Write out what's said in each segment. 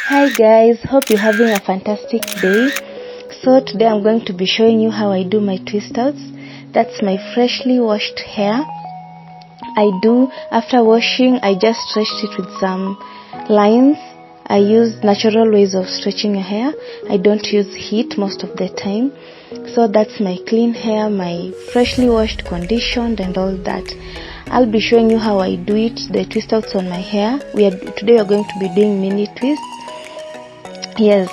Hi guys, hope you're having a fantastic day. So today I'm going to be showing you how I do my twist outs. That's my freshly washed hair. After washing, I just stretched it with some lines. I use natural ways of stretching your hair. I don't use heat most of the time. So that's my clean hair, my freshly washed, conditioned and all that. I'll be showing you how I do it, the twist outs on my hair. Today we are going to be doing mini twists. Yes,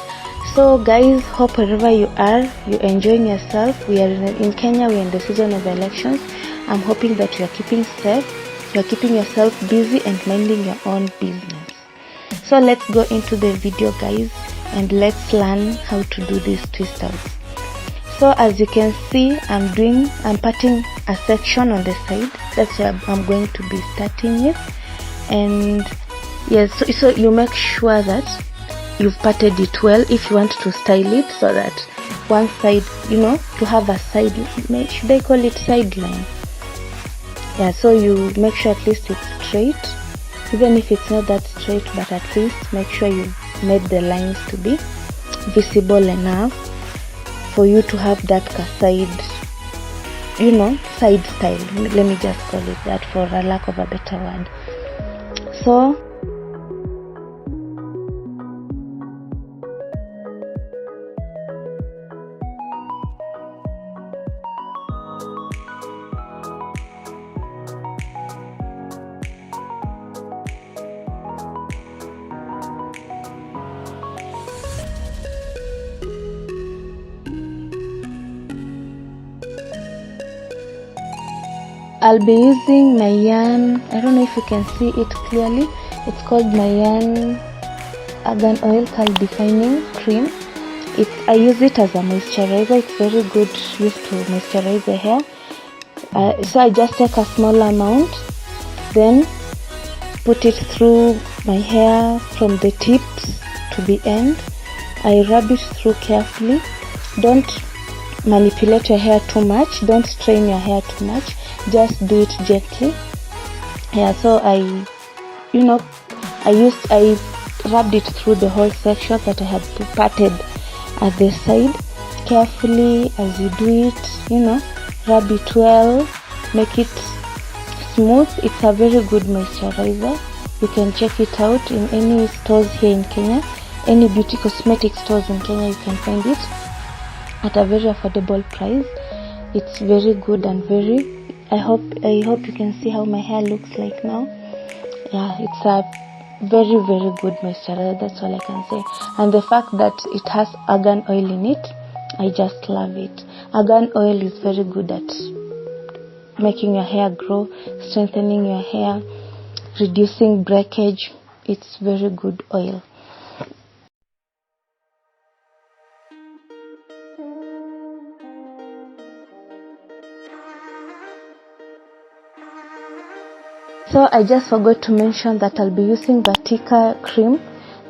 so guys, hope wherever you are, you're enjoying yourself. We are in Kenya, we're in the season of elections. I'm hoping that you are keeping safe, you're keeping yourself busy and minding your own business. So let's go into the video guys, and let's learn how to do these twist outs. So as you can see, I'm parting a section on the side. That's where I'm going to be starting with. And yes, so you make sure that you've parted it well if you want to style it, so that one side, to have a side, should I call it sideline? Yeah, so you make sure at least it's straight, even if it's not that straight, but at least make sure you made the lines to be visible enough for you to have that side, side style. Let me just call it that for a lack of a better word. So I'll be using my yarn. I don't know if you can see it clearly. It's called my yarn argan oil curl defining cream. I use it as a moisturizer. It's very good used to moisturize the hair. So I just take a small amount, then put it through my hair from the tips to the end. I rub it through carefully. Don't manipulate your hair too much. Don't strain your hair too much. Just do it gently. Yeah, so I rubbed it through the whole section that I had parted at the side. Carefully as you do it, rub it well, make it smooth. It's a very good moisturizer. You can check it out in any stores here in Kenya. Any beauty cosmetic stores in Kenya, you can find it at a very affordable price. It's very good and I hope you can see how my hair looks like now. Yeah, it's a very, very good moisturizer. That's all I can say. And the fact that it has argan oil in it, I just love it. Argan oil is very good at making your hair grow, strengthening your hair, reducing breakage. It's very good oil. So I just forgot to mention that I'll be using Vatika cream.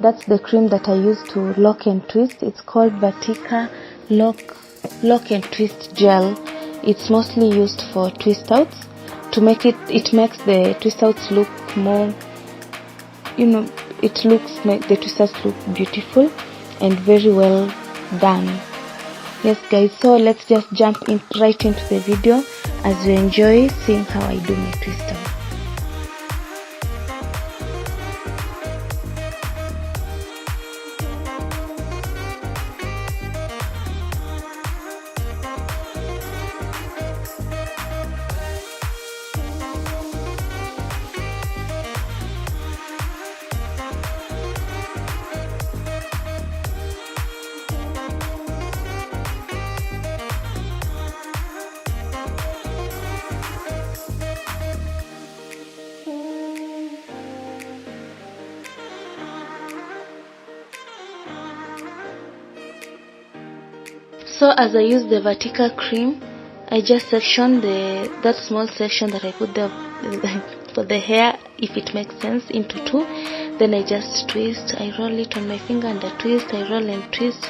That's the cream that I use to lock and twist. It's called Vatika lock and twist gel. It's mostly used for twist outs. To make it makes the twist outs look more, the twist outs look beautiful and very well done. Yes guys, so let's just jump right into the video as you enjoy seeing how I do my twist outs. So as I use the Vatika cream, I just section that small section that I put there for the hair, if it makes sense, into two. Then I just twist. I roll it on my finger and I twist. I roll and twist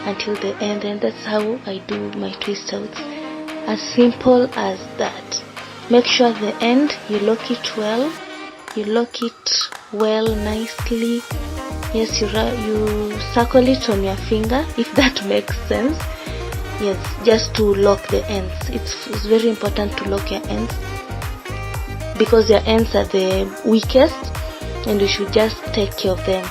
until the end, and that's how I do my twist outs. As simple as that. Make sure at the end you lock it well. You lock it well nicely. Yes, you circle it on your finger, if that makes sense. Yes, just to lock the ends. It's very important to lock your ends, because your ends are the weakest and you should just take care of them.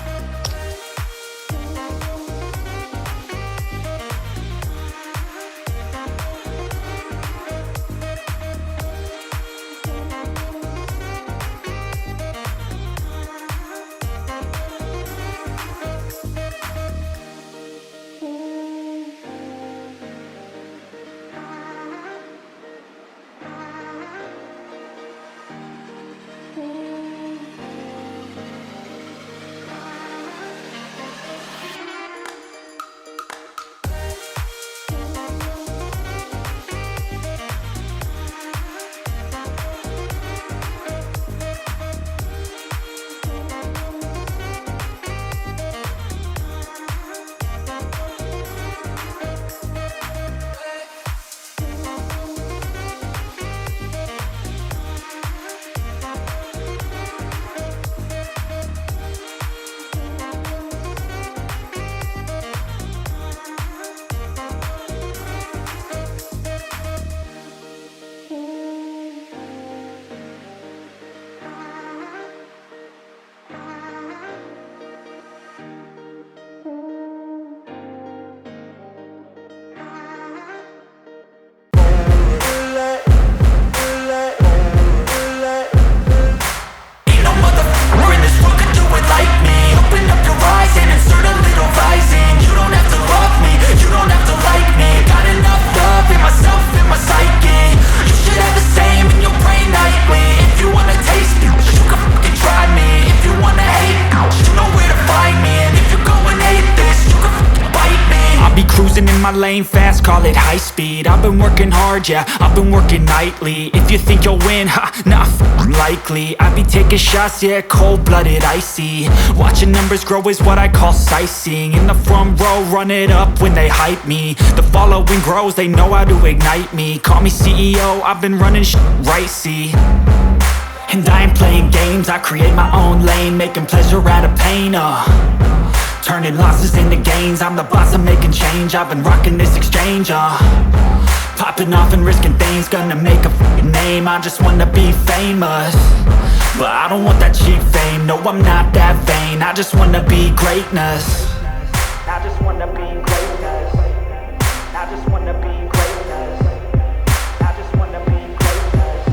My lane fast, call it high speed. I've been working hard, yeah, I've been working nightly. If you think you'll win, ha, not likely. I be taking shots, yeah, cold-blooded, icy. Watching numbers grow is what I call sightseeing. In the front row, run it up when they hype me. The following grows, they know how to ignite me. Call me CEO, I've been running right, see. And I ain't playing games, I create my own lane, making pleasure out of pain, turning losses into gains. I'm the boss, I'm making change. I've been rocking this exchange, popping off and risking things. Gonna make a f***ing name. I just wanna be famous, but I don't want that cheap fame. No, I'm not that vain. I just wanna be greatness. I just wanna be greatness. I just wanna be greatness. I just wanna be greatness.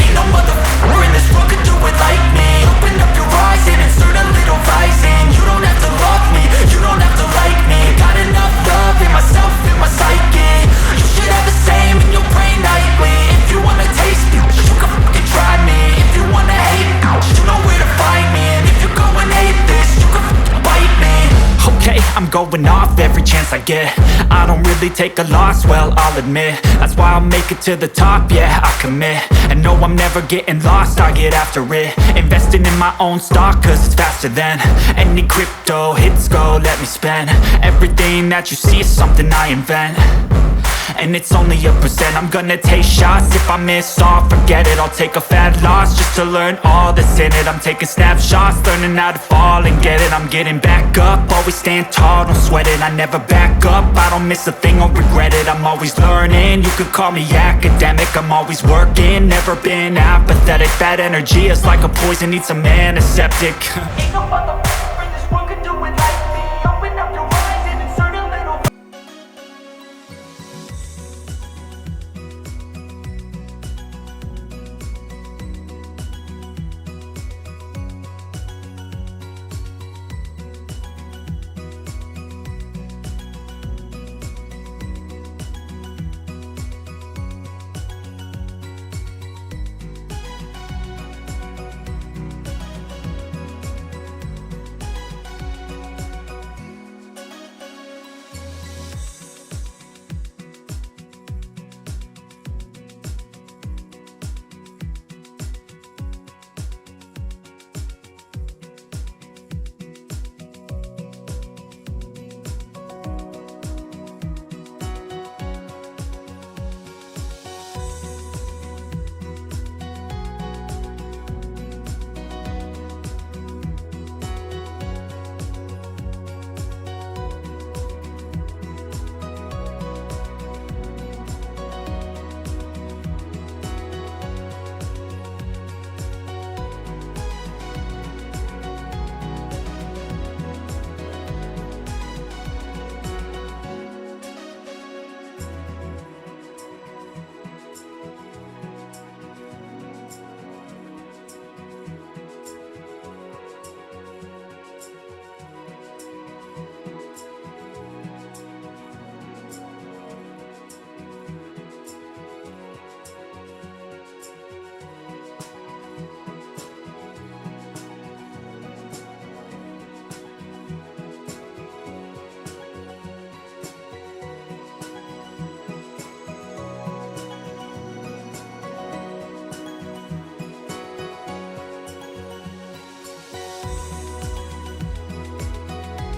Ain't no motherfucker in this world could do it like me. Open up your eyes and insert a little vice in. You don't have to love me, you don't have to like me. Got enough love in myself, in my psyche. You should have the same in your brain nightly. If you wanna taste me, you can fucking try me. If you wanna hate, you know where to find me. And if you go and hate this, you can fucking bite me. Okay, I'm going off every chance I get. I don't really take a loss, well, I'll admit. That's why I'll make it to the top, yeah, I commit. And no, I'm never getting lost, I get after it. Investing in my own stock, cause it's faster than any crypto hits go, let me spend. Everything that you see is something I invent, and it's only a percent. I'm gonna take shots, if I miss all, forget it. I'll take a fat loss just to learn all that's in it. I'm taking snapshots, learning how to fall and get it. I'm getting back up, always stand tall, don't sweat it. I never back up, I don't miss a thing or regret it. I'm always learning, you could call me academic. I'm always working, never been apathetic. That energy is like a poison, needs some antiseptic. Ain't no motherfucker in this world could do it like me. Open up your eyes and insert a little.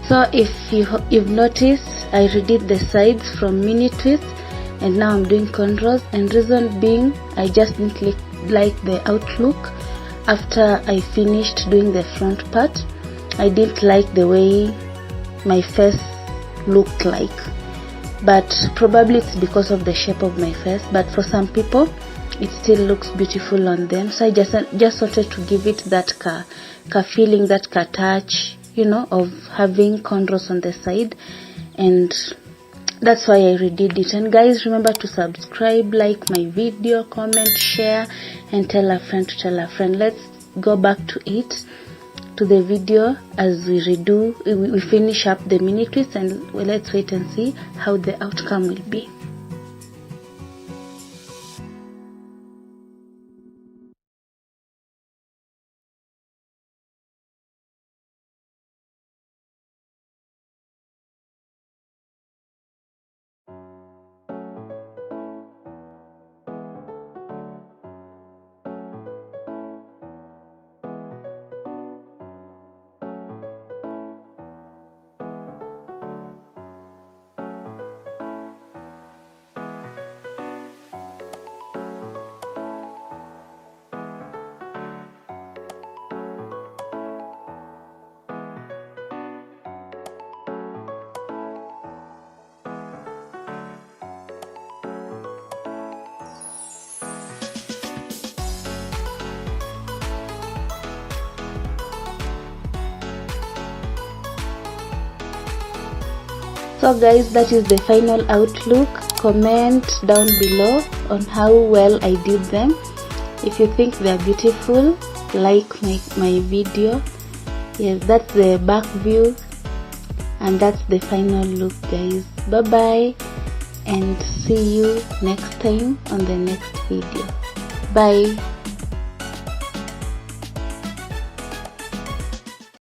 So if you've noticed, I redid the sides from mini twists, and now I'm doing cornrows, and reason being I just didn't like the outlook after I finished doing the front part. I didn't like the way my face looked like, but probably it's because of the shape of my face, but for some people it still looks beautiful on them. So I just wanted to give it that ka feeling, that ka touch, you know, of having cornrows on the side, and that's why I redid it. And guys, remember to subscribe, like my video, comment, share, and tell a friend to tell a friend. Let's go back to the video as we finish up the mini twist, and let's wait and see how the outcome will be. So guys, that is the final outlook. Comment down below on how well I did them. If you think they are beautiful, like my video. Yes, that's the back view, and that's the final look, guys. Bye bye, and see you next time on the next video. Bye.